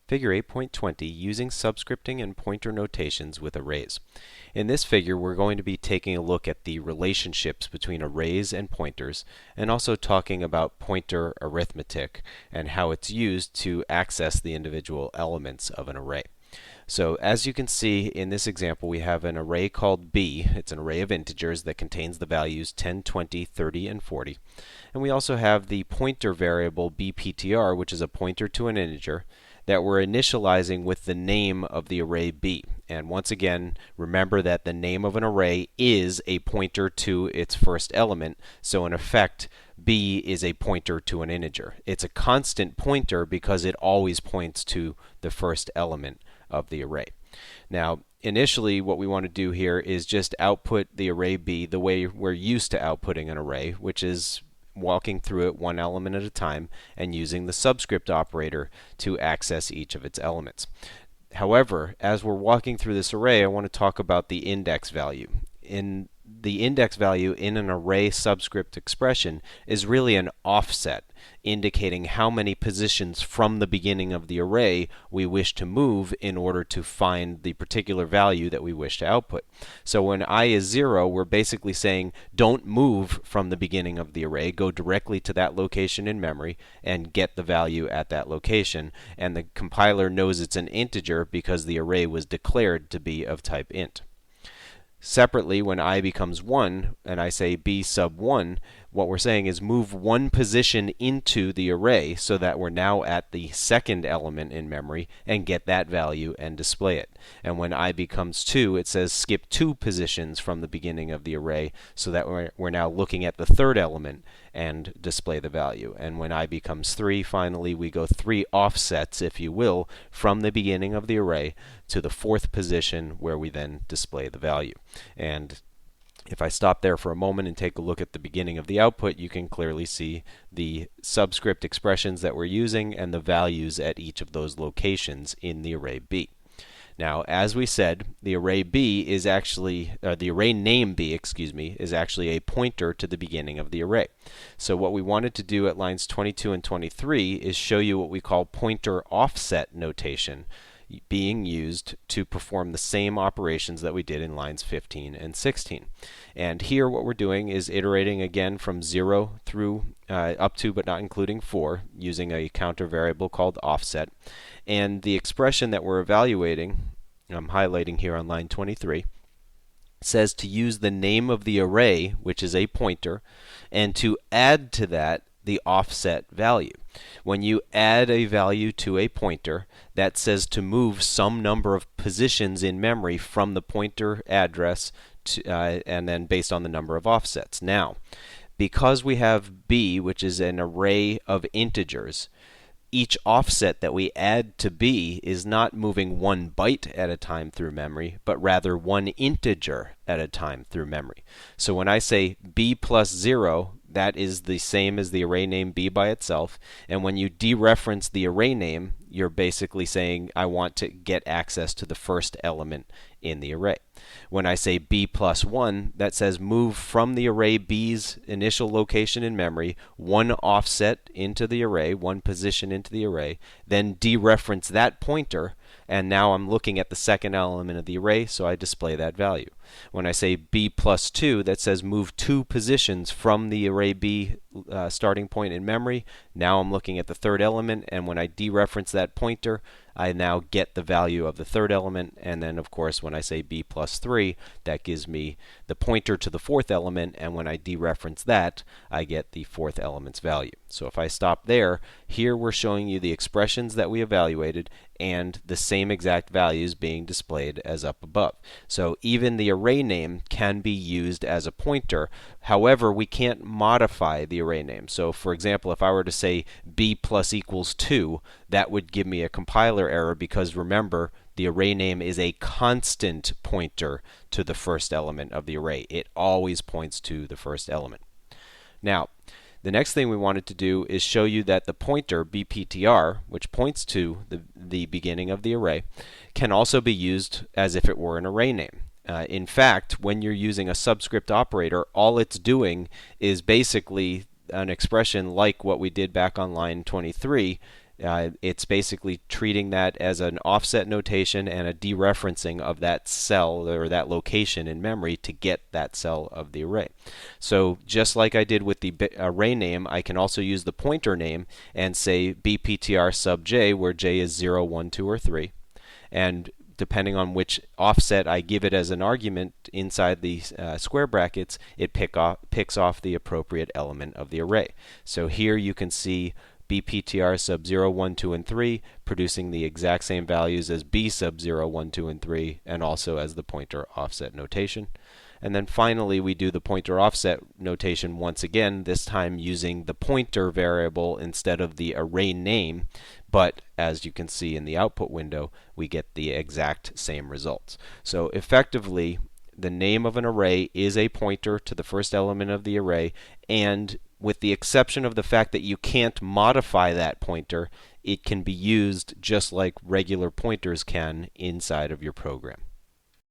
Figure 8.20, using subscripting and pointer notations with arrays. In this figure, we're going to be taking a look at the relationships between arrays and pointers, and also talking about pointer arithmetic and how it's used to access the individual elements of an array. So as you can see in this example, we have an array called b. It's an array of integers that contains the values 10, 20, 30, and 40. And we also have the pointer variable bptr, which is a pointer to an integer, that we're initializing with the name of the array b. And once again, remember that the name of an array is a pointer to its first element. So in effect, b is a pointer to an integer. It's a constant pointer because it always points to the first element of the array. Now, initially, what we want to do here is just output the array b the way we're used to outputting an array, which is walking through it one element at a time and using the subscript operator to access each of its elements. However, as we're walking through this array, I want to talk about the index value. The index value in an array subscript expression is really an offset, indicating how many positions from the beginning of the array we wish to move in order to find the particular value that we wish to output. So when I is 0, we're basically saying don't move from the beginning of the array, go directly to that location in memory and get the value at that location. And the compiler knows it's an integer because the array was declared to be of type int. Separately, when I becomes 1 and I say b sub 1, what we're saying is move one position into the array so that we're now at the second element in memory and get that value and display it. And when I becomes 2, it says skip 2 positions from the beginning of the array so that we're now looking at the third element and display the value. And when I becomes 3, finally, we go 3 offsets, if you will, from the beginning of the array to the fourth position where we then display the value. And if I stop there for a moment and take a look at the beginning of the output, you can clearly see the subscript expressions that we're using and the values at each of those locations in the array b. Now, as we said, the array b is actually, the array name b, is actually a pointer to the beginning of the array. So what we wanted to do at lines 22 and 23 is show you what we call pointer offset notation being used to perform the same operations that we did in lines 15 and 16. And here what we're doing is iterating again from 0 through up to but not including 4 using a counter variable called offset. And the expression that we're evaluating, I'm highlighting here on line 23, says to use the name of the array, which is a pointer, and to add to that the offset value. When you add a value to a pointer, that says to move some number of positions in memory from the pointer address to, and then based on the number of offsets. Now, because we have b, which is an array of integers, each offset that we add to b is not moving 1 byte at a time through memory, but rather 1 integer at a time through memory. So when I say b plus 0, that is the same as the array name b by itself. And when you dereference the array name, you're basically saying, I want to get access to the first element in the array. When I say b plus 1, that says move from the array b's initial location in memory 1 offset into the array, 1 position into the array, then dereference that pointer, and now I'm looking at the second element of the array, so I display that value. When I say b plus 2, that says move 2 positions from the array b starting point in memory. Now I'm looking at the third element, and when I dereference that pointer, I now get the value of the third element. And then, of course, when I say b plus 3, that gives me the pointer to the fourth element, and when I dereference that, I get the fourth element's value. So if I stop there, here we're showing you the expressions that we evaluated and the same exact values being displayed as up above. So even the array name can be used as a pointer. However, we can't modify the array name. So for example, if I were to say b plus equals 2, that would give me a compiler error because remember, the array name is a constant pointer to the first element of the array. It always points to the first element. Now, the next thing we wanted to do is show you that the pointer bptr, which points to the beginning of the array, can also be used as if it were an array name. In fact, when you're using a subscript operator, all it's doing is basically an expression like what we did back on line 23, It's basically treating that as an offset notation and a dereferencing of that cell or that location in memory to get that cell of the array. So just like I did with the array name, I can also use the pointer name and say bptr sub j, where j is 0, 1, 2, or 3. And depending on which offset I give it as an argument inside the square brackets, it picks off the appropriate element of the array. So here you can see bptr sub 0, 1, 2, and 3 producing the exact same values as b sub 0, 1, 2, and 3, and also as the pointer offset notation. And then finally, we do the pointer offset notation once again, this time using the pointer variable instead of the array name. But as you can see in the output window, we get the exact same results. So effectively, the name of an array is a pointer to the first element of the array, and with the exception of the fact that you can't modify that pointer, it can be used just like regular pointers can inside of your program.